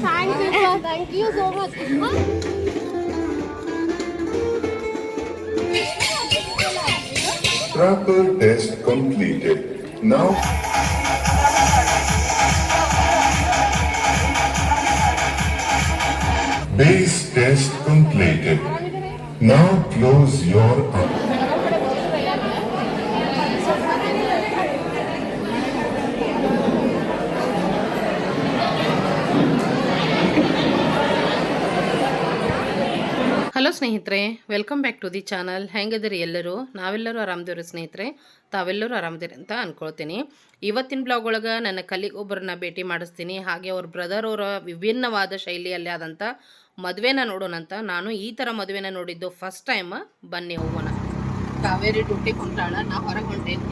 Thank you, sir. Thank you so much. Tracker test completed. Now base test completed. Now close your eyes. ಹಲೋ ಸ್ನೇಹಿತರೆ, welcome back to the channel. ಹೆಂಗದಿರಿ ಎಲ್ಲರೂ? ನಾವೆಲ್ಲರೂ ಆರಾಮದೇವ್ರಿ ಸ್ನೇಹಿತರೆ. ತಾವೆಲ್ಲರೂ ಆರಾಮದಿರಿ ಅಂತ ಅಂದ್ಕೊಳ್ತೀನಿ. ಇವತ್ತಿನ ಬ್ಲಾಗ್ ಒಳಗೆ ನನ್ನ ಕಲಿಗೊಬ್ಬರನ್ನ ಭೇಟಿ ಮಾಡಿಸ್ತೀನಿ. ಹಾಗೆ ಅವ್ರ ಬ್ರದರ್ ಅವರ ವಿಭಿನ್ನವಾದ ಶೈಲಿಯಲ್ಲಿ ಆದಂಥ ಮದುವೆನ ನೋಡೋಣಂತ. ನಾನು ಈ ಥರ ಮದುವೆನ ನೋಡಿದ್ದು ಫಸ್ಟ್ ಟೈಮ್. ಬನ್ನಿ ಹೋಗೋಣ. ಕಾವೇರಿ ಡ್ಯೂಟಿ ಕೊಂಟಾಳ, ನಾ ಹೊರಗೆ ಹೊಂಟೇನಿ.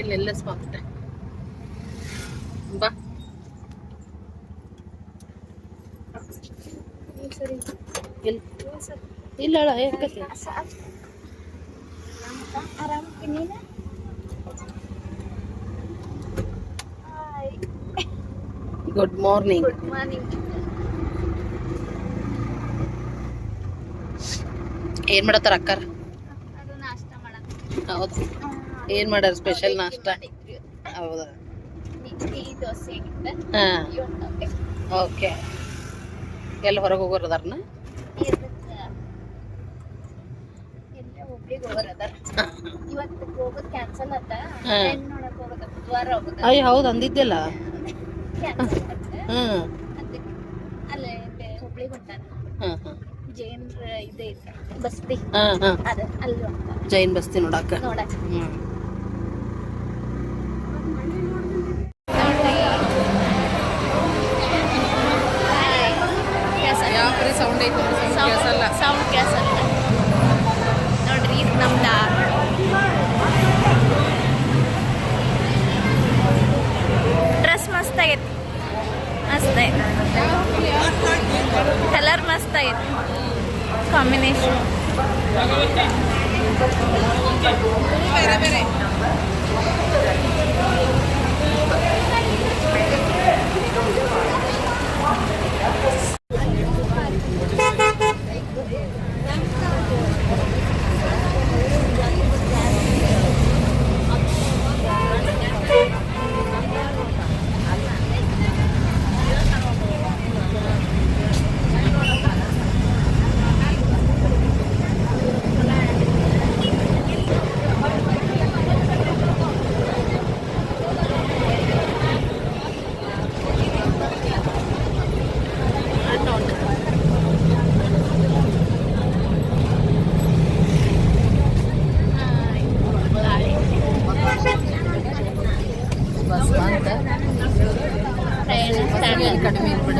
ಇಲ್ಲೆಲ್ಲ ಸ್ಪಾಟ್ ಬಾ. ಇಲ್ಲ ಗುಡ್ ಮಾರ್ನಿಂಗ್. Good morning. ಏನ್ ಮಾಡತ್ತಾರ ಅಕ್ಕಾರ? ಅದು ನಾಷ್ಟ ಮಾಡಕ್ಕೆ. ಹೌದು. ಏನ್ ಮಾಡ್ಯಾರ ಸ್ಪೆಷಲ್ ನಾಷ್ಟ? ಹೌದಾ? ಇಡ್ಲಿ ದೋಸೆ ಆಗಿತ್ತು. ಹಾ, ಇವತ್ತು ಓಕೆ. ಎಲ್ಲ ಹೊರಗೆ ಹೋಗೋರು ಅದಾರನ? ಎಲ್ಲ ಒಬ್ರಿಗೆ ಹೋಗೋರದಾರ. ಇವತ್ತು ಹೋಗೋದು ಕ್ಯಾನ್ಸಲ್ ಆತ. ಹಾ. ನೋಡಕ್ ಹೋಗೋದ ಬುಧವಾರ ಹೋಗೋದ. ಅಯ್ಯ ಹೌದು, ಅಂದಿದ್ದಿಲ್ಲ. ಕ್ಯಾನ್ಸಲ್ ಆತ. ಹ್ಮ್ ಅದಕ್ಕೆ ಅಲ್ಲೇ ಹುಬ್ಳಿಗೆ ಹೊಂಟಾನ. ಹ್ಮ್ ಹ್ಮ್ ಜೈನ್ರ ಇದೆ ಐತೆ ಬಸ್ತಿ. ಹ್ಮ್ ಹ್ಮ್ ಅದ ಅಲ್ಲಿ ಹೊಂಟಾನ ಜೈನ್ ಬಸ್ತಿ ನೋಡಾಕ. ನೋಡಕ್. ಹ್ಮ್ ಯಾವ ಸೌಂಡ್ ಐತಿ? ಸೌಂಡ್ ಕೇಳಿಸಲ್ಲ ನೋಡ್ರಿ. ಇದು ನಮ್ದ ಡ್ರೆಸ್ ಮಸ್ತ್ ಆಗೈತಿ. ಮಸ್ತ್ ಐತಿ, ಕಲರ್ ಮಸ್ತ್ ಐತಿ, ಕಾಂಬಿನೇಷನ್ ಬೇರೆ ಬೇರೆ. ಕಡಿಮೆ ಇಲ್ಬಿಡ.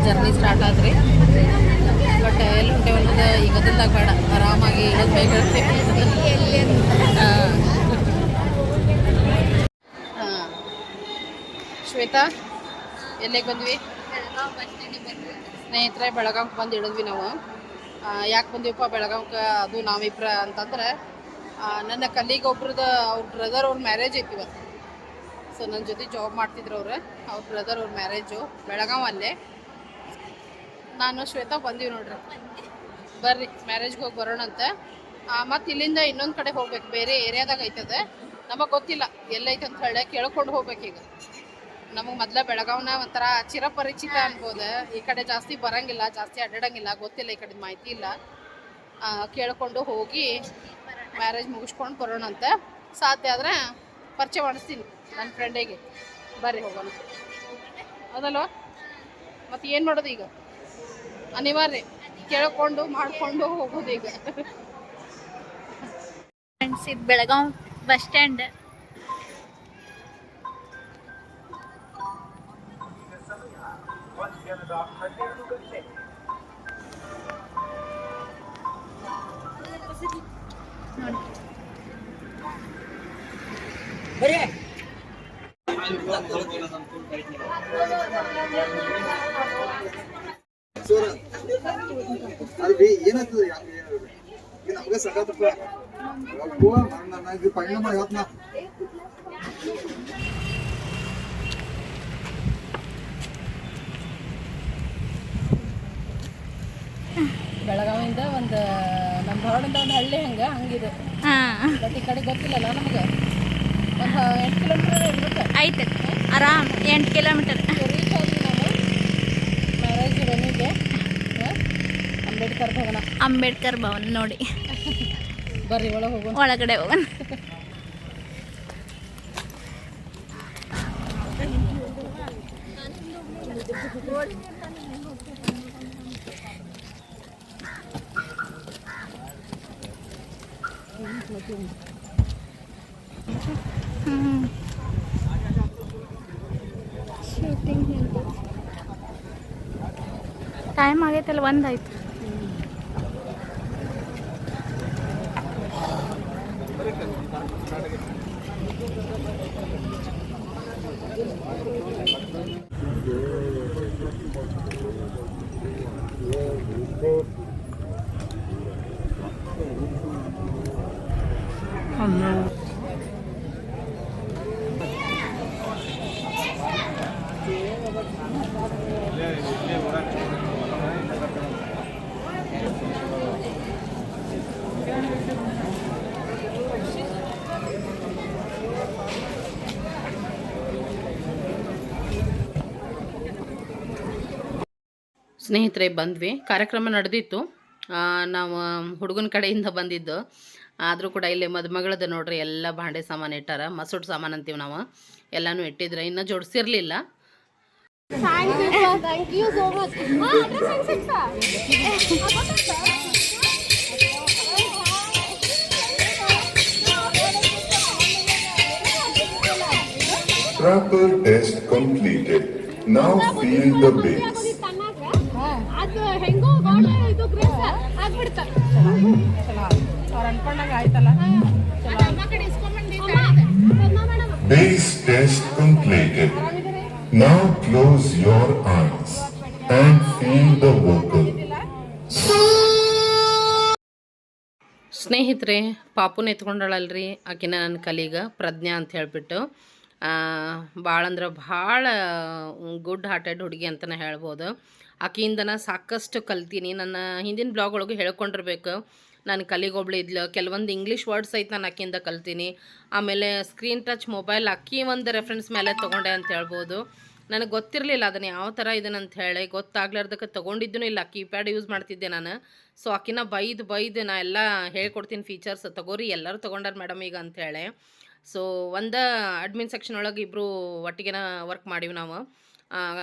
ಜರ್ನಿ ಸ್ಟಾರ್ಟ್ ಆದ್ರಿ. ಬಟ್ ಎಲ್ಲಿ ಹೊಂಟೇವೆ ಅನ್ನೋದು ಈಗ ಅದಲ್ದಾಗ ಬೇಡ, ಆರಾಮಾಗಿ ಇಳೋದು ಬೇಕಾಗುತ್ತೆ. ಹಾಂ, ಶ್ವೇತಾ ಎಲ್ಲಿಗೆ ಬಂದ್ವಿ? ಸ್ನೇಹಿತರೆ, ಬೆಳಗಾವ್ಗೆ ಬಂದು ಇಳಿದ್ವಿ ನಾವು. ಯಾಕೆ ಬಂದಿವಪ್ಪ ಬೆಳಗಾವ್ಗೆ? ಅದು ನಾವಿಬ್ರ ಅಂತಂದ್ರೆ ನನ್ನ ಕಲೀಗೊಬ್ರದ್ದು ಅವ್ರ ಬ್ರದರ್ ಅವ್ರ ಮ್ಯಾರೇಜ್ ಐತಿ ಇವತ್ತು. ಸೊ ನನ್ನ ಜೊತೆ ಜಾಬ್ ಮಾಡ್ತಿದ್ರು ಅವ್ರ ಬ್ರದರ್ ಅವ್ರ ಮ್ಯಾರೇಜು ಬೆಳಗಾವಲ್ಲೇ. ನಾನು ಶ್ವೇತಾ ಬಂದೀವಿ ನೋಡ್ರಿ. ಬರ್ರಿ ಮ್ಯಾರೇಜ್ಗೆ ಹೋಗಿ ಬರೋಣಂತ. ಮತ್ತು ಇಲ್ಲಿಂದ ಇನ್ನೊಂದು ಕಡೆ ಹೋಗ್ಬೇಕು, ಬೇರೆ ಏರಿಯಾದಾಗ ಐತದೆ. ನಮಗೆ ಗೊತ್ತಿಲ್ಲ ಎಲ್ಲೈತೆ ಅಂತ ಹೇಳಿ ಕೇಳ್ಕೊಂಡು ಹೋಗ್ಬೇಕೀಗ. ನಮಗೆ ಮೊದಲ ಬೆಳಗಾವ್ನ ಒಂಥರ ಚಿರಪರಿಚಿತ ಅನ್ಬೋದು. ಈ ಕಡೆ ಜಾಸ್ತಿ ಬರೋಂಗಿಲ್ಲ, ಜಾಸ್ತಿ ಅಡ್ಡಾಡಂಗಿಲ್ಲ, ಗೊತ್ತಿಲ್ಲ, ಈ ಕಡೆ ಮಾಹಿತಿ ಇಲ್ಲ. ಕೇಳ್ಕೊಂಡು ಹೋಗಿ ಮ್ಯಾರೇಜ್ ಮುಗಿಸ್ಕೊಂಡು ಬರೋಣಂತ. ಸಾಧ್ಯ ಆದರೆ ಪರಿಚಯ ಮಾಡಿಸ್ತೀನಿ ನನ್ನ ಫ್ರೆಂಡಿಗೆ. ಬರ್ರಿ ಹೋಗೋಣ. ಹೌದಲ್ವ? ಮತ್ತು ಏನು ಮಾಡೋದು ಈಗ? ಅನಿವಾರ್ಯ ಕೇಳ್ಕೊಂಡು ಮಾಡಿಕೊಂಡು ಹೋಗೋದು ಈಗ. ಫ್ರೆಂಡ್ಸ್, ಇದು ಬೆಳಗಾವ್ ಬಸ್ ಸ್ಟ್ಯಾಂಡ್. ನೋಡಿ ಅಲ್ರಿ ಏನಾಗ್ತದೆ ನಮ್ಗೆ ಸಗತ್ತಪ್ಪ ನನಗೆ ಪೈನ ಮಾಡಿ ಹೇಳ್ತ ಬೆಳಗಾವಿಯಿಂದ ಒಂದು ನಮ್ಮ ಧಾರವಾಡದಿಂದ ಒಂದು ಹಳ್ಳಿ ಹಂಗಿದೆ ಹಾಂ ಬಟ್ ಈ ಕಡೆ ಗೊತ್ತಿಲ್ಲಲ್ಲ ನಮ್ಗೆ ಒಂದು 8 ಕಿಲೋಮೀಟರ್ ಇರ್ಬೇಕು. ಆಯ್ತು ಆರಾಮ್ 8 ಕಿಲೋಮೀಟರ್ ರೀಚ್ ಆದ್ವಿ ನಾವು ಮ್ಯಾರೇಜ್ ವೆನ್ಯೂಗೆ ಅಂಬೇಡ್ಕರ್ ಭವನ. ಅಂಬೇಡ್ಕರ್ ಭವನ್ ನೋಡಿ ಬರ್ರಿ ಒಳಗೆ ಹೋಗೋಣ. ಒಳಗಡೆ ಹೋಗೋಣ. ಶೂಟಿಂಗ್ ಟೈಮ್ ಆಗೈತಲ್ಲ, ಒಂದಾಯ್ತು. ಸ್ನೇಹಿತರೆ ಬಂದ್ವಿ, ಕಾರ್ಯಕ್ರಮ ನಡೆದಿತ್ತು. ನಾವು ಹುಡುಗನ ಕಡೆಯಿಂದ ಬಂದಿದ್ದು, ಆದರೂ ಕೂಡ ಇಲ್ಲಿ ಮದುಮಗಳದ್ದು ನೋಡ್ರಿ ಎಲ್ಲ ಭಾಂಡೆ ಸಾಮಾನು ಇಟ್ಟಾರ. ಮಸೂಟ್ ಸಾಮಾನು ಅಂತೀವಿ ನಾವು, ಎಲ್ಲನೂ ಇಟ್ಟಿದ್ರೆ ಇನ್ನೂ ಜೋಡಿಸಿರ್ಲಿಲ್ಲ. Proper test completed. Now feel the base. ಅದು ಹೆಂಗೋ ಇದು ಗ್ರೇಸ್ ಆಗ್ಬಿಡ್ತ. ಅವ್ರು ಅನ್ಕೊಂಡಂಗೆ ಆಯ್ತಲ್ಲ. Base test completed. Now close your eyes and feel the vocal. ಸ್ನೇಹಿತರೆ, ಪಾಪುನ ಎತ್ಕೊಂಡಳಲ್ರಿ, ಆಕಿನ ನನ್ನ ಕಲೀಗ ಪ್ರಜ್ಞಾ ಅಂತ ಹೇಳ್ಬಿಟ್ಟು. ಭಾಳ ಅಂದ್ರೆ ಭಾಳ ಗುಡ್ ಹಾರ್ಟೆಡ್ ಹುಡುಗಿ ಅಂತಲೇ ಹೇಳ್ಬೋದು. ಆಕೆಯಿಂದನ ಸಾಕಷ್ಟು ಕಲ್ತೀನಿ. ನನ್ನ ಹಿಂದಿನ ಬ್ಲಾಗ್ ಒಳಗೆ ಹೇಳ್ಕೊಂಡಿರ್ಬೇಕು, ನಾನು ಕಲಿಗೊಬ್ಳು ಇದ್ಲು. ಕೆಲವೊಂದು ಇಂಗ್ಲೀಷ್ ವರ್ಡ್ಸ್ ಐತೆ ನಾನು ಆಕೆಯಿಂದ ಕಲ್ತೀನಿ. ಆಮೇಲೆ ಸ್ಕ್ರೀನ್ ಟಚ್ ಮೊಬೈಲ್ ಅಕ್ಕಿ ಒಂದು ರೆಫರೆನ್ಸ್ ಮೇಲೆ ತೊಗೊಂಡೆ ಅಂತ ಹೇಳ್ಬೋದು. ನನಗೆ ಗೊತ್ತಿರಲಿಲ್ಲ ಅದನ್ನು ಯಾವ ಥರ ಇದನ್ನು ಅಂತ ಹೇಳಿ, ಗೊತ್ತಾಗ್ಲಾರ್ದಕ್ಕೆ ತೊಗೊಂಡಿದ್ದೂ ಇಲ್ಲ. ಕೀಪ್ಯಾಡ್ ಯೂಸ್ ಮಾಡ್ತಿದ್ದೆ ನಾನು. ಸೊ ಆಕಿನ ಬೈದು ನಾ ಎಲ್ಲ ಹೇಳ್ಕೊಡ್ತೀನಿ ಫೀಚರ್ಸ್, ತೊಗೋರಿ ಎಲ್ಲರೂ ತೊಗೊಂಡಾರ ಮೇಡಮ್ ಈಗ ಅಂಥೇಳಿ. ಸೊ ಒಂದು ಅಡ್ಮಿನ್ ಸೆಕ್ಷನ್ ಒಳಗೆ ಇಬ್ಬರು ಒಟ್ಟಿಗೆನ ವರ್ಕ್ ಮಾಡೀವಿ ನಾವು.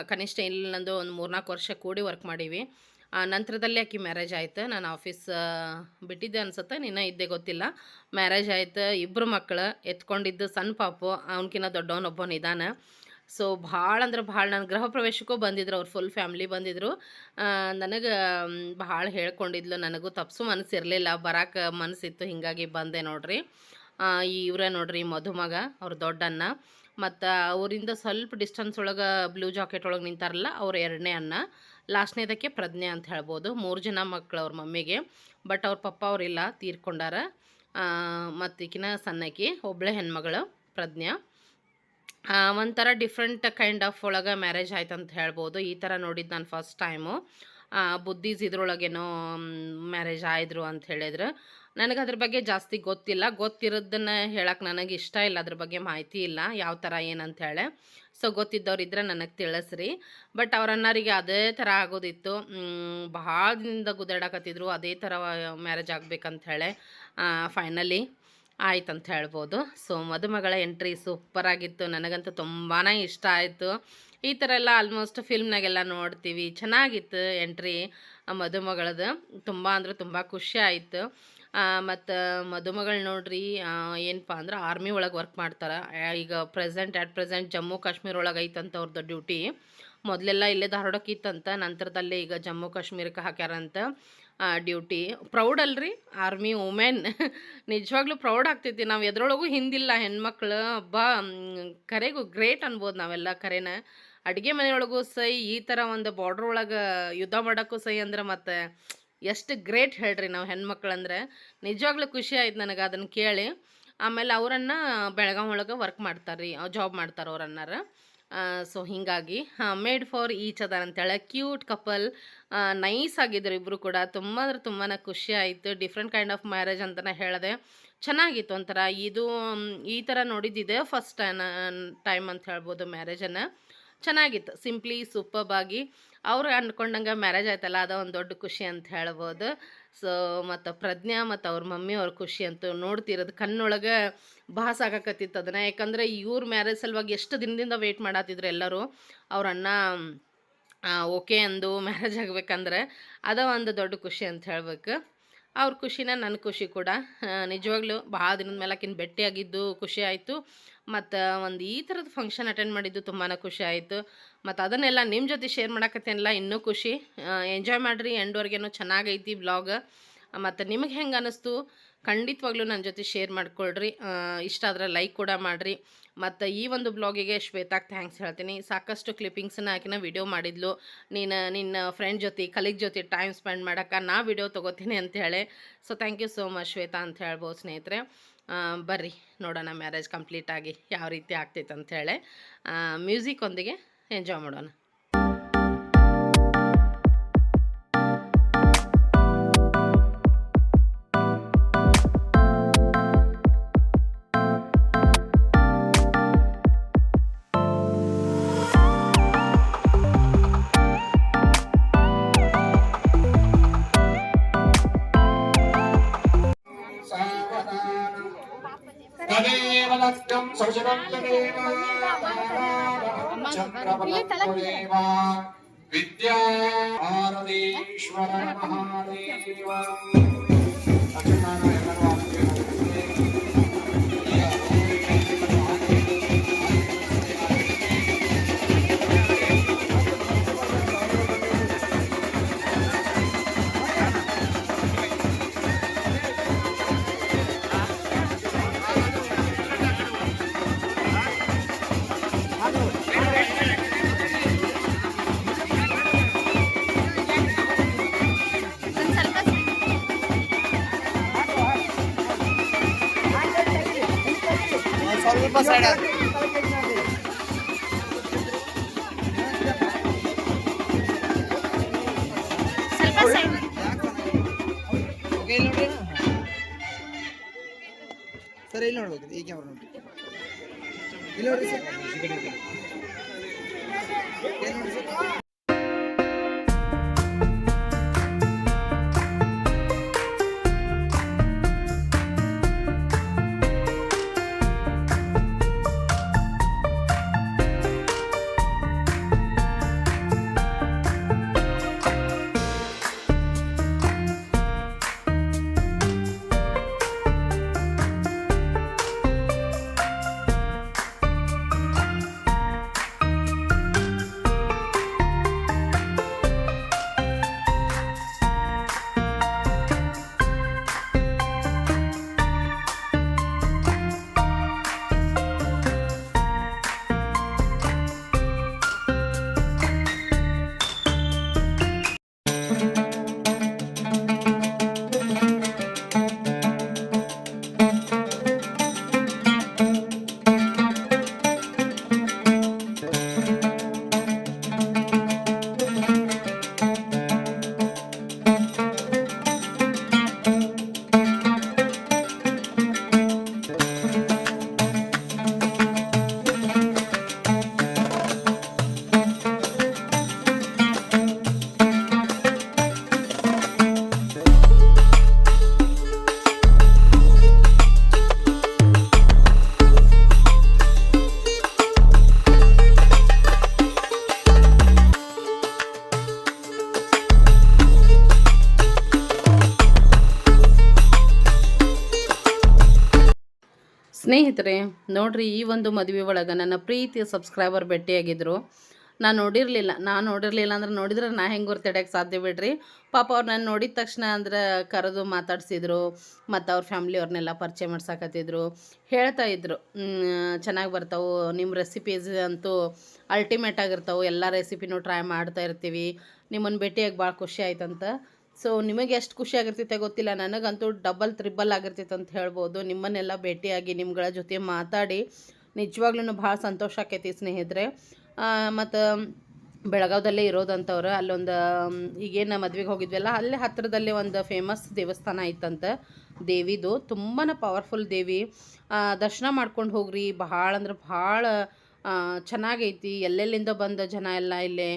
ಕನಿಷ್ಠ ಇಲ್ಲಿ ನಂದು ಒಂದು 3-4 ವರ್ಷ ಕೂಡಿ ವರ್ಕ್ ಮಾಡೀವಿ. ನಂತರದಲ್ಲಿ ಆಕೆ ಮ್ಯಾರೇಜ್ ಆಯ್ತು. ನಾನು ಆಫೀಸ್ ಬಿಟ್ಟಿದ್ದೆ ಅನ್ಸುತ್ತೆ, ನಿನ್ನ ಇದ್ದೇ ಗೊತ್ತಿಲ್ಲ. ಮ್ಯಾರೇಜ್ ಆಯ್ತು, 2 ಮಕ್ಕಳು ಎತ್ಕೊಂಡಿದ್ದು. ಸಣ್ಣ ಪಾಪು, ಅವನಕಿನ್ನ ದೊಡ್ಡವನೊಬ್ಬನ ಇದ್ದಾನೆ. ಸೊ ಭಾಳ ಅಂದ್ರೆ ಭಾಳ, ನನ್ನ ಗೃಹ ಪ್ರವೇಶಕ್ಕೂ ಬಂದಿದ್ರು, ಅವ್ರು ಫುಲ್ ಫ್ಯಾಮ್ಲಿ ಬಂದಿದ್ದರು. ನನಗೆ ಭಾಳ ಹೇಳ್ಕೊಂಡಿದ್ಲು. ನನಗೂ ತಪ್ಸು ಮನಸ್ಸಿರಲಿಲ್ಲ, ಬರೋಕೆ ಮನಸ್ಸಿತ್ತು, ಹೀಗಾಗಿ ಬಂದೆ ನೋಡ್ರಿ. ಇವರೇ ನೋಡ್ರಿ ಮಧುಮಗ, ಅವ್ರ ದೊಡ್ಡಣ್ಣ. ಮತ್ತು ಅವರಿಂದ ಸ್ವಲ್ಪ ಡಿಸ್ಟೆನ್ಸ್ ಒಳಗೆ ಬ್ಲೂ ಜಾಕೆಟ್ ಒಳಗೆ ನಿಂತಾರಲ್ಲ, ಅವ್ರ 2ನೇ ಅಣ್ಣ. ಲಾಸ್ಟ್ನೇದಕ್ಕೆ ಪ್ರಜ್ಞೆ ಅಂತ ಹೇಳ್ಬೋದು. 3 ಜನ ಮಕ್ಕಳು ಅವ್ರ ಮಮ್ಮಿಗೆ, ಬಟ್ ಅವ್ರ ಪಪ್ಪ ಅವರಿಲ್ಲ, ತೀರ್ಕೊಂಡಾರ. ಮತ್ತು ಈಕಿನ ಸಣ್ಣಕಿ ಒಬ್ಬಳೆ ಹೆಣ್ಮಗಳು ಪ್ರಜ್ಞಾ. ಒಂಥರ ಡಿಫ್ರೆಂಟ್ ಕೈಂಡ್ ಆಫ್ ಒಳಗೆ ಮ್ಯಾರೇಜ್ ಆಯ್ತು ಅಂತ ಹೇಳ್ಬೋದು. ಈ ಥರ ನೋಡಿದ್ದು ನಾನು ಫಸ್ಟ್ ಟೈಮು. ಬುದ್ಧೀಸ್ ಇದ್ರೊಳಗೇನೋ ಮ್ಯಾರೇಜ್ ಆಯಿದ್ರು ಅಂತ ಹೇಳಿದ್ರು. ನನಗೆ ಅದ್ರ ಬಗ್ಗೆ ಜಾಸ್ತಿ ಗೊತ್ತಿಲ್ಲ. ಗೊತ್ತಿರೋದನ್ನು ಹೇಳಕ್ಕೆ ನನಗೆ ಇಷ್ಟ ಇಲ್ಲ, ಅದ್ರ ಬಗ್ಗೆ ಮಾಹಿತಿ ಇಲ್ಲ ಯಾವ ಥರ ಏನಂತ ಹೇಳಿ. ಸೊ ಗೊತ್ತಿದ್ದವ್ರು ಇದ್ರೆ ನನಗೆ ತಿಳಿಸ್ರಿ. ಬಟ್ ಅವ್ರ ಅಣ್ಣರಿಗೆ ಅದೇ ಥರ ಆಗೋದಿತ್ತು. ಭಾಳ ದಿನದಿಂದ ಗುದ್ದಾಡಕತ್ತಿದ್ರು, ಅದೇ ಥರ ಮ್ಯಾರೇಜ್ ಆಗ್ಬೇಕಂತ ಹೇಳಿ. ಫೈನಲಿ ಆಯ್ತಂತ ಹೇಳ್ಬೋದು. ಸೊ ಮದುಮಗಳ ಎಂಟ್ರಿ ಸೂಪರಾಗಿತ್ತು, ನನಗಂತೂ ತುಂಬಾ ಇಷ್ಟ ಆಯಿತು. ಈ ಥರ ಎಲ್ಲ ಆಲ್ಮೋಸ್ಟ್ ಫಿಲ್ಮ್ನಾಗೆಲ್ಲ ನೋಡ್ತೀವಿ. ಚೆನ್ನಾಗಿತ್ತು ಎಂಟ್ರಿ ಮದುಮಗಳದು, ತುಂಬ ಅಂದ್ರೆ ತುಂಬ ಖುಷಿ ಆಯಿತು. ಮತ್ತು ಮದುಮಗಳು ನೋಡ್ರಿ ಏನಪ್ಪ ಅಂದ್ರೆ ಆರ್ಮಿ ಒಳಗೆ ವರ್ಕ್ ಮಾಡ್ತಾರೆ. ಈಗ ಅಟ್ ಪ್ರೆಸೆಂಟ್ ಜಮ್ಮು ಕಾಶ್ಮೀರ ಒಳಗೆ ಐತಂತ ಅವ್ರದ್ದು ಡ್ಯೂಟಿ. ಮೊದಲೆಲ್ಲ ಇಲ್ಲೇ ಧಾರವಾಡಕ್ಕೆ ಇತ್ತಂತ, ನಂತರದಲ್ಲೇ ಈಗ ಜಮ್ಮು ಕಾಶ್ಮೀರಕ್ಕೆ ಹಾಕ್ಯಾರಂತ ಡ್ಯೂಟಿ. ಪ್ರೌಡ್ ಅಲ್ರಿ ಆರ್ಮಿ ವುಮೆನ್. ನಿಜವಾಗ್ಲೂ ಪ್ರೌಡ್ ಆಗ್ತೈತಿ. ನಾವು ಎದ್ರೊಳಗೂ ಹಿಂದಿಲ್ಲ ಹೆಣ್ಮಕ್ಳು. ಕರೆಗೂ ಗ್ರೇಟ್ ಅನ್ಬೋದು ನಾವೆಲ್ಲ. ಕರೆನ ಅಡುಗೆ ಮನೆಯೊಳಗೂ ಸೈ, ಈ ಥರ ಒಂದು ಬಾರ್ಡ್ರ್ ಒಳಗೆ ಯುದ್ಧ ಮಾಡೋಕ್ಕೂ ಸೈ ಅಂದ್ರೆ ಮತ್ತೆ ಎಷ್ಟು ಗ್ರೇಟ್ ಹೇಳ್ರಿ ನಾವು ಹೆಣ್ಮಕ್ಳು ಅಂದ್ರೆ. ನಿಜವಾಗ್ಲೂ ಖುಷಿ ಆಯ್ತು ನನಗೆ ಅದನ್ನು ಕೇಳಿ. ಆಮೇಲೆ ಅವರನ್ನು ಬೆಳಗಾವಿ ಒಳಗೆ ವರ್ಕ್ ಮಾಡ್ತಾರೆ ರೀ, ಜಾಬ್ ಮಾಡ್ತಾರೆ ಅವರನ್ನಾರ. ಸೊ ಹೀಗಾಗಿ ಮೇಡ್ ಫಾರ್ ಈಚ್ ಅದರ್ ಅಂತೇಳಿ ಕ್ಯೂಟ್ ಕಪಲ್. ನೈಸ್ ಆಗಿದ್ರು ಇಬ್ಬರು ಕೂಡ. ತುಂಬ ಅಂದ್ರೆ ತುಂಬಾ ಖುಷಿ ಆಯಿತು. ಡಿಫ್ರೆಂಟ್ ಕೈಂಡ್ ಆಫ್ ಮ್ಯಾರೇಜ್ ಅಂತಲೇ ಹೇಳಿದೆ. ಚೆನ್ನಾಗಿತ್ತು ಒಂಥರ. ಇದು ಈ ಥರ ನೋಡಿದ್ದಿದೆ ಫಸ್ಟ್ ಟೈಮ್ ಅಂತ ಹೇಳ್ಬೋದು ಮ್ಯಾರೇಜನ್ನು. ಚೆನ್ನಾಗಿತ್ತು, ಸಿಂಪ್ಲಿ ಸೂಪರ್ಬ್ ಆಗಿ. ಅವ್ರು ಅಂದ್ಕೊಂಡಂಗೆ ಮ್ಯಾರೇಜ್ ಆಯ್ತಲ್ಲ, ಅದು ಒಂದು ದೊಡ್ಡ ಖುಷಿ ಅಂತ ಹೇಳ್ಬೋದು. ಸೊ ಮತ್ತು ಪ್ರಜ್ಞಾ ಮತ್ತು ಅವ್ರ ಮಮ್ಮಿ ಅವ್ರ ಖುಷಿ ಅಂತೂ ನೋಡ್ತಿರೋದು ಕಣ್ಣೊಳಗೆ ಭಾಸ ಆಗಕತ್ತಿತ್ತು ಅದನ್ನು. ಯಾಕಂದರೆ ಇವ್ರ ಮ್ಯಾರೇಜ್ ಸಲುವಾಗಿ ಎಷ್ಟು ದಿನದಿಂದ ವೆಯ್ಟ್ ಮಾಡತ್ತಿದ್ರು ಎಲ್ಲರೂ. ಅವ್ರ ಅಣ್ಣ ಓಕೆ ಅಂದು ಮ್ಯಾರೇಜ್ ಆಗಬೇಕಂದ್ರೆ ಅದು ಒಂದು ದೊಡ್ಡ ಖುಷಿ ಅಂತ ಹೇಳ್ಬೇಕು. ಅವ್ರ ಖುಷಿನ ನನ್ನ ಖುಷಿ ಕೂಡ. ನಿಜವಾಗ್ಲೂ ಭಾಳ ದಿನದ ಮೇಲೆ ಆಕಿನ ಭೇಟಿಯಾಗಿದ್ದು ಖುಷಿ ಆಯಿತು. ಮತ್ತು ಒಂದು ಈ ಥರದ ಫಂಕ್ಷನ್ ಅಟೆಂಡ್ ಮಾಡಿದ್ದು ತುಂಬಾ ಖುಷಿ ಆಯಿತು. ಮತ್ತು ಅದನ್ನೆಲ್ಲ ನಿಮ್ಮ ಜೊತೆ ಶೇರ್ ಮಾಡಕತ್ತೇನಲ್ಲ, ಇನ್ನೂ ಖುಷಿ. ಎಂಜಾಯ್ ಮಾಡಿರಿ, ಎಂಡ್ವರೆಗೇನೋ ಚೆನ್ನಾಗೈತಿ ಬ್ಲಾಗ್. ಮತ್ತು ನಿಮಗೆ ಹೆಂಗೆ ಅನ್ನಿಸ್ತು ಖಂಡಿತವಾಗ್ಲೂ ನನ್ನ ಜೊತೆ ಶೇರ್ ಮಾಡ್ಕೊಳ್ರಿ. ಇಷ್ಟ ಆದರೆ ಲೈಕ್ ಕೂಡ ಮಾಡಿರಿ. ಮತ್ತು ಈ ಒಂದು ಬ್ಲಾಗಿಗೆ ಶ್ವೇತಾಗೆ ಥ್ಯಾಂಕ್ಸ್ ಹೇಳ್ತೀನಿ. ಸಾಕಷ್ಟು ಕ್ಲಿಪ್ಪಿಂಗ್ಸನ್ನು ಆಕಿನ ವಿಡಿಯೋ ಮಾಡಿದ್ಲು. ನಿನ್ನ ಫ್ರೆಂಡ್ ಜೊತೆ ಕಲೀಗ್ ಜೊತೆ ಟೈಮ್ ಸ್ಪೆಂಡ್ ಮಾಡೋಕ್ಕೆ ನಾ ವಿಡಿಯೋ ತೊಗೋತೀನಿ ಅಂಥೇಳಿ. So thank you so much Shweta ಅಂತ ಹೇಳ್ಬೋದು ಸ್ನೇಹಿತರೆ. ಬರ್ರಿ ನೋಡೋಣ ಮ್ಯಾರೇಜ್ ಕಂಪ್ಲೀಟ್ ಆಗಿ ಯಾವ ರೀತಿ ಆಗ್ತೈತೆ ಅಂಥೇಳಿ. ಮ್ಯೂಸಿಕ್ ಒಂದಿಗೆ ಎಂಜಾಯ್ ಮಾಡೋಣ. तदेव लक्ष्यं सौजनं तदेव चक्रवर्तदेव विद्या भारतीश्वर महादेव ಸರ್ ಇಲ್ಲಿ ನೋಡ್ಬೇಕು, ಈ ಕ್ಯಾಮ್ರಾ ನೋಡಿ, ಇಲ್ಲಿ ನೋಡ್ರಿ ಸರ್, ಏನು ನೋಡಿ ಸರ್. ಸ್ನೇಹಿತರೆ ನೋಡ್ರಿ, ಈ ಒಂದು ಮದುವೆ ಒಳಗೆ ನನ್ನ ಪ್ರೀತಿಯ ಸಬ್ಸ್ಕ್ರೈಬರ್ ಭೇಟಿಯಾಗಿದ್ದರು. ನಾನು ನೋಡಿರಲಿಲ್ಲ ಅಂದ್ರೆ ನೋಡಿದ್ರೆ ನಾ ಹೆಂಗೆ ಗುರ್ತಡ್ಯಕ್ಕೆ ಸಾಧ್ಯ ಬಿಡ್ರಿ. ಪಾಪ ಅವ್ರು ನಾನು ನೋಡಿದ ತಕ್ಷಣ ಅಂದ್ರೆ ಕರೆದು ಮಾತಾಡ್ಸಿದ್ರು, ಮತ್ತು ಅವ್ರ ಫ್ಯಾಮ್ಲಿಯವ್ರನ್ನೆಲ್ಲ ಪರಿಚಯ ಮಾಡ್ಸಕತ್ತಿದ್ರು, ಹೇಳ್ತಾ ಇದ್ರು ಚೆನ್ನಾಗಿ ಬರ್ತಾವೆ ನಿಮ್ಮ ರೆಸಿಪೀಸ್ ಅಂತೂ ಅಲ್ಟಿಮೇಟ್ ಆಗಿರ್ತಾವೆ, ಎಲ್ಲ ರೆಸಿಪಿನೂ ಟ್ರೈ ಮಾಡ್ತಾ ಇರ್ತೀವಿ, ನಿಮ್ಮನ್ನು ಭೇಟಿಯಾಗಿ ಭಾಳ ಖುಷಿ ಆಯ್ತಂತ. ಸೊ ನಿಮಗೆ ಎಷ್ಟು ಖುಷಿ ಆಗಿರ್ತೈತೆ ಗೊತ್ತಿಲ್ಲ, ನನಗಂತೂ ಡಬಲ್ ತ್ರಿಬಲ್ ಆಗಿರ್ತೈತೆ ಅಂತ ಹೇಳ್ಬೋದು. ನಿಮ್ಮನ್ನೆಲ್ಲ ಭೇಟಿಯಾಗಿ ನಿಮ್ಗಳ ಜೊತೆ ಮಾತಾಡಿ ನಿಜವಾಗ್ಲೂ ಭಾಳ ಸಂತೋಷ ಆಕೈತಿ ಸ್ನೇಹಿತರೆ. ಮತ್ತು ಬೆಳಗಾವ್ದಲ್ಲೇ ಇರೋದಂಥವ್ರು ಅಲ್ಲೊಂದು ಈಗೇನು ಮದ್ವೆಗೆ ಹೋಗಿದ್ವಲ್ಲ ಅಲ್ಲೇ ಹತ್ತಿರದಲ್ಲೇ ಒಂದು ಫೇಮಸ್ ದೇವಸ್ಥಾನ ಐತಂತ ದೇವಿದು, ತುಂಬಾ ಪವರ್ಫುಲ್ ದೇವಿ. ದರ್ಶನ ಮಾಡ್ಕೊಂಡು ಹೋಗ್ರಿ, ಭಾಳ ಅಂದ್ರೆ ಭಾಳ ಚೆನ್ನಾಗೈತಿ. ಎಲ್ಲೆಲ್ಲಿಂದ ಬಂದ ಜನ ಎಲ್ಲ ಇಲ್ಲೇ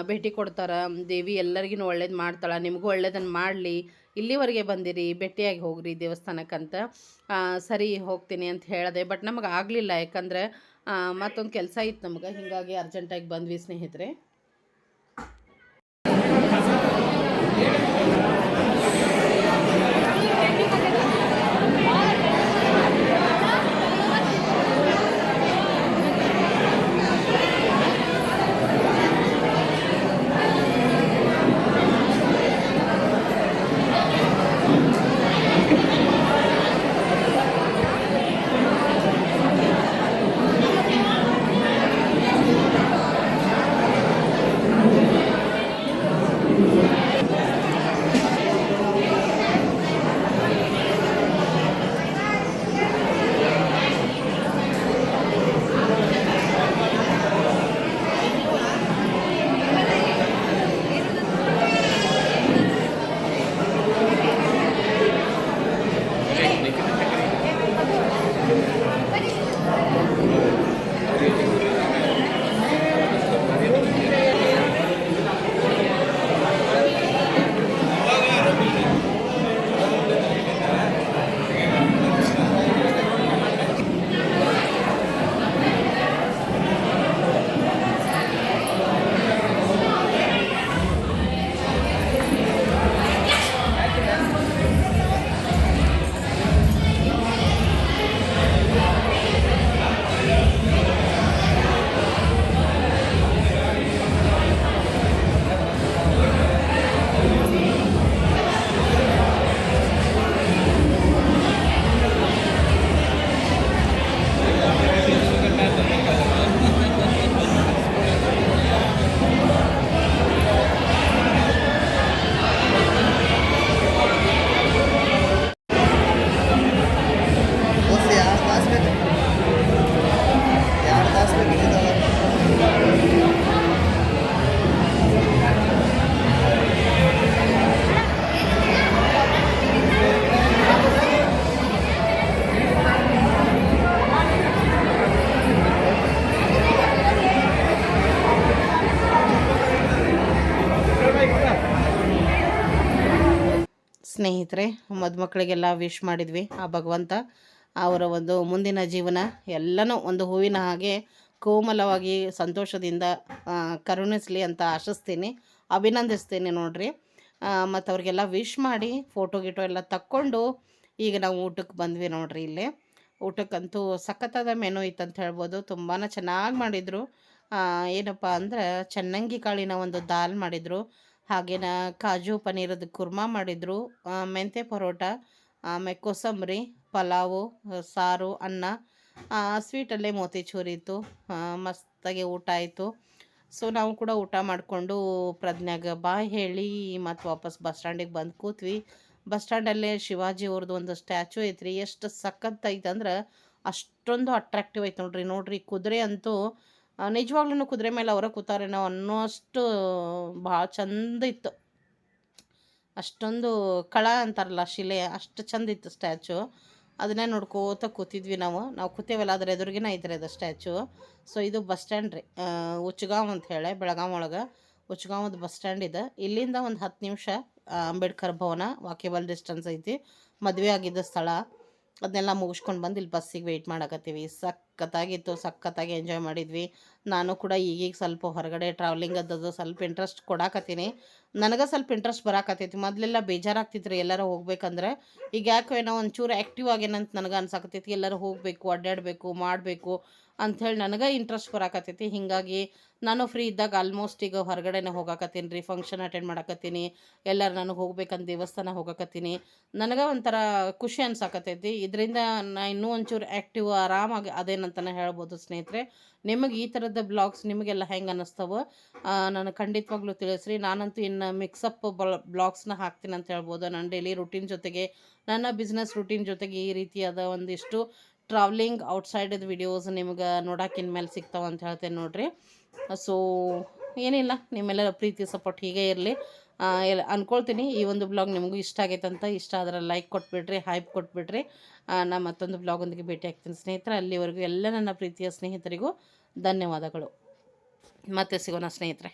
ಭೇಟಿ ಕೊಡ್ತಾರೆ. ದೇವಿ ಎಲ್ಲರಿಗೂ ಒಳ್ಳೇದು ಮಾಡ್ತಾಳೆ, ನಿಮಗೂ ಒಳ್ಳೇದನ್ನು ಮಾಡಲಿ. ಇಲ್ಲಿವರೆಗೆ ಬಂದಿರಿ, ಭೇಟಿಯಾಗಿ ಹೋಗ್ರಿ ದೇವಸ್ಥಾನಕ್ಕಂತ. ಸರಿ ಹೋಗ್ತೀನಿ ಅಂತ ಹೇಳಿದೆ, ಬಟ್ ನಮಗೆ ಆಗಲಿಲ್ಲ, ಯಾಕಂದ್ರೆ ಮತ್ತೊಂದು ಕೆಲಸ ಇತ್ತು ನಮ್ಗೆ, ಹೀಗಾಗಿ ಅರ್ಜೆಂಟಾಗಿ ಬಂದ್ವಿ ಸ್ನೇಹಿತರೆ. ಸ್ನೇಹಿತರೆ, ಮದುಮಕ್ಕಳಿಗೆಲ್ಲ ವಿಶ್ ಮಾಡಿದ್ವಿ. ಆ ಭಗವಂತ ಅವರ ಒಂದು ಮುಂದಿನ ಜೀವನ ಎಲ್ಲನೂ ಒಂದು ಹೂವಿನ ಹಾಗೆ ಕೋಮಲವಾಗಿ ಸಂತೋಷದಿಂದ ಕರುಣಿಸಲಿ ಅಂತ ಆಶಿಸ್ತೀನಿ, ಅಭಿನಂದಿಸ್ತೀನಿ ನೋಡ್ರಿ. ಮತ್ತು ಅವ್ರಿಗೆಲ್ಲ ವಿಶ್ ಮಾಡಿ ಫೋಟೋ ಗಿಟೋ ಎಲ್ಲ ತಕ್ಕೊಂಡು ಈಗ ನಾವು ಊಟಕ್ಕೆ ಬಂದ್ವಿ ನೋಡ್ರಿ. ಇಲ್ಲೇ ಊಟಕ್ಕಂತೂ ಸಖತ್ತಾದ ಮೆನು ಇತ್ತಂತ ಹೇಳ್ಬೋದು, ತುಂಬಾ ಚೆನ್ನಾಗಿ ಮಾಡಿದರು. ಏನಪ್ಪ ಅಂದ್ರೆ ಚನ್ನಂಗಿ ಕಾಳಿನ ಒಂದು ದಾಲ್ ಮಾಡಿದರು, ಹಾಗೇನ ಕಾಜು ಪನ್ನೀರದ್ದು ಕುರ್ಮಾ ಮಾಡಿದರು, ಮೆಂತ್ಯ ಪರೋಟ, ಆಮೇಲೆ ಕೋಸಂಬರಿ, ಪಲಾವು, ಸಾರು, ಅನ್ನ, ಸ್ವೀಟಲ್ಲೇ ಮೋತಿಚೂರ್ ಇತ್ತು. ಮಸ್ತಾಗಿ ಊಟ ಆಯಿತು. ಸೊ ನಾವು ಕೂಡ ಊಟ ಮಾಡಿಕೊಂಡು ಪ್ರಜ್ಞಾಗ ಬಾಯ್ ಹೇಳಿ ಮತ್ತು ವಾಪಸ್ ಬಸ್ ಸ್ಟ್ಯಾಂಡಿಗೆ ಬಂದು ಕೂತ್ವಿ. ಬಸ್ ಸ್ಟ್ಯಾಂಡಲ್ಲೇ ಶಿವಾಜಿ ಅವ್ರದ್ದು ಒಂದು ಸ್ಟ್ಯಾಚು ಐತ್ರಿ, ಎಷ್ಟು ಸಖತ್ ಐತಂದ್ರೆ ಅಷ್ಟೊಂದು ಅಟ್ರಾಕ್ಟಿವ್ ಐತೆ ನೋಡ್ರಿ. ಕುದುರೆ ಅಂತೂ ನಿಜವಾಗ್ಲೂ ಕುದುರೆ ಮೇಲೆ ಅವರ ಕೂತಾರೇನೋ ಅನ್ನೋಷ್ಟು ಭಾಳ ಚಂದ ಇತ್ತು. ಅಷ್ಟೊಂದು ಕಳ ಅಂತಾರಲ್ಲ ಶಿಲೆ, ಅಷ್ಟು ಚಂದ ಇತ್ತು ಸ್ಟ್ಯಾಚು. ಅದನ್ನೇ ನೋಡ್ಕೋತ ಕೂತಿದ್ವಿ ನಾವು ಕೂತೇವಲ್ಲ ಅದ್ರ ಎದುರಿಗೇನೆ ಐತ್ರಿ ಅದು ಸ್ಟ್ಯಾಚು. ಸೊ ಇದು ಬಸ್ ಸ್ಟ್ಯಾಂಡ್ ರೀ, ಉಚ್ಗಾಂವ್ ಅಂತ ಹೇಳಿ ಬೆಳಗಾಂ ಒಳಗೆ ಉಚ್ಗಾಂವದ ಬಸ್ ಸ್ಟ್ಯಾಂಡ್ ಇದೆ. ಇಲ್ಲಿಂದ ಒಂದು 10 ನಿಮಿಷ ಅಂಬೇಡ್ಕರ್ ಭವನ ವಾಕೇಬಲ್ ಡಿಸ್ಟೆನ್ಸ್ ಐತಿ. ಮದುವೆ ಆಗಿದ್ದ ಸ್ಥಳ, ಅದನ್ನೆಲ್ಲ ಮುಗಿಸ್ಕೊಂಡು ಬಂದು ಇಲ್ಲಿ ಬಸ್ಸಿಗೆ ವೆಯ್ಟ್ ಮಾಡಕತ್ತೀವಿ. ಸಖತ್ತಾಗಿ ಎಂಜಾಯ್ ಮಾಡಿದ್ವಿ. ನಾನು ಕೂಡ ಈಗೀಗ ಸ್ವಲ್ಪ ಹೊರಗಡೆ ಟ್ರಾವೆಲಿಂಗ್ ಅದ್ದದು ಸ್ವಲ್ಪ ಇಂಟ್ರೆಸ್ಟ್ ಕೊಡಾಕತ್ತೀನಿ. ನನಗೆ ಸ್ವಲ್ಪ ಇಂಟ್ರೆಸ್ಟ್ ಬರಾಕತ್ತೈತಿ. ಮೊದಲೆಲ್ಲ ಬೇಜಾರಾಗ್ತಿತ್ತು ರೀ ಎಲ್ಲರೂ ಹೋಗ್ಬೇಕಂದ್ರೆ. ಈಗ ಯಾಕೋ ಏನೋ ಒಂಚೂರು ಆ್ಯಕ್ಟಿವ್ ಆಗೇನಂತ ನನಗೆ ಅನ್ಸಾಕತ್ತೈತಿ. ಎಲ್ಲರೂ ಹೋಗಬೇಕು, ಅಡ್ಡಾಡಬೇಕು, ಮಾಡಬೇಕು ಅಂಥೇಳಿ ನನಗೆ ಇಂಟ್ರೆಸ್ಟ್ ಬರಾಕತ್ತೈತಿ. ಹೀಗಾಗಿ ನಾನು ಫ್ರೀ ಇದ್ದಾಗ ಆಲ್ಮೋಸ್ಟ್ ಈಗ ಹೊರಗಡೆನೇ ಹೋಗಾಕತ್ತೀನಿ ರೀ, ಫಂಕ್ಷನ್ ಅಟೆಂಡ್ ಮಾಡಾಕತ್ತೀನಿ, ಎಲ್ಲರೂ ನಾನು ಹೋಗ್ಬೇಕಂತ ದೇವಸ್ಥಾನ ಹೋಗಾಕತ್ತೀನಿ. ನನಗೆ ಒಂಥರ ಖುಷಿ ಅನ್ಸಾಕತ್ತೈತಿ. ಇದರಿಂದ ನಾ ಇನ್ನೂ ಒಂಚೂರು ಆ್ಯಕ್ಟಿವ್ ಆರಾಮಾಗಿ ಅದೇನಂತಲೇ ಹೇಳ್ಬೋದು ಸ್ನೇಹಿತರೆ. ನಿಮಗೆ ಈ ಥರದ ಬ್ಲಾಗ್ಸ್ ನಿಮಗೆಲ್ಲ ಹೆಂಗೆ ಅನ್ನಿಸ್ತವೋ ನನಗೆ ಖಂಡಿತವಾಗ್ಲೂ ತಿಳಿಸ್ರಿ. ನಾನಂತೂ ಇನ್ನು ಮಿಕ್ಸಪ್ ಬ್ಲಾಗ್ಸ್ನ ಹಾಕ್ತೀನಿ ಅಂತ ಹೇಳ್ಬೋದು. ನನ್ನ ಡೈಲಿ ರುಟೀನ್ ಜೊತೆಗೆ ನನ್ನ ಬಿಸ್ನೆಸ್ ರುಟೀನ್ ಜೊತೆಗೆ ಈ ರೀತಿಯಾದ ಒಂದಿಷ್ಟು ಟ್ರಾವ್ಲಿಂಗ್ ಔಟ್ಸೈಡದ ವಿಡಿಯೋಸ್ ನಿಮ್ಗೆ ನೋಡೋಕೆ ಇನ್ಮೇಲೆ ಸಿಗ್ತಾವೆ ಅಂತ ಹೇಳ್ತೇನೆ ನೋಡಿರಿ. ಸೊ ಏನಿಲ್ಲ, ನಿಮ್ಮೆಲ್ಲರ ಪ್ರೀತಿ ಸಪೋರ್ಟ್ ಹೀಗೆ ಇರಲಿ ಎಲ್ಲ ಅಂದ್ಕೊಳ್ತೀನಿ. ಈ ಒಂದು ಬ್ಲಾಗ್ ನಿಮಗೂ ಇಷ್ಟ ಆಗೈತೆ ಅಂತ. ಇಷ್ಟ ಆದರೆ ಲೈಕ್ ಕೊಟ್ಬಿಡ್ರಿ, ಹೈಪ್ ಕೊಟ್ಬಿಡ್ರಿ. ನಾನು ಮತ್ತೊಂದು ಬ್ಲಾಗೊಂದಿಗೆ ಭೇಟಿ ಆಗ್ತೀನಿ ಸ್ನೇಹಿತರೆ. ಅಲ್ಲಿವರೆಗೂ ಎಲ್ಲ ನನ್ನ ಪ್ರೀತಿಯ ಸ್ನೇಹಿತರಿಗೂ ಧನ್ಯವಾದಗಳು. ಮತ್ತೆ ಸಿಗೋಣ ಸ್ನೇಹಿತರೆ.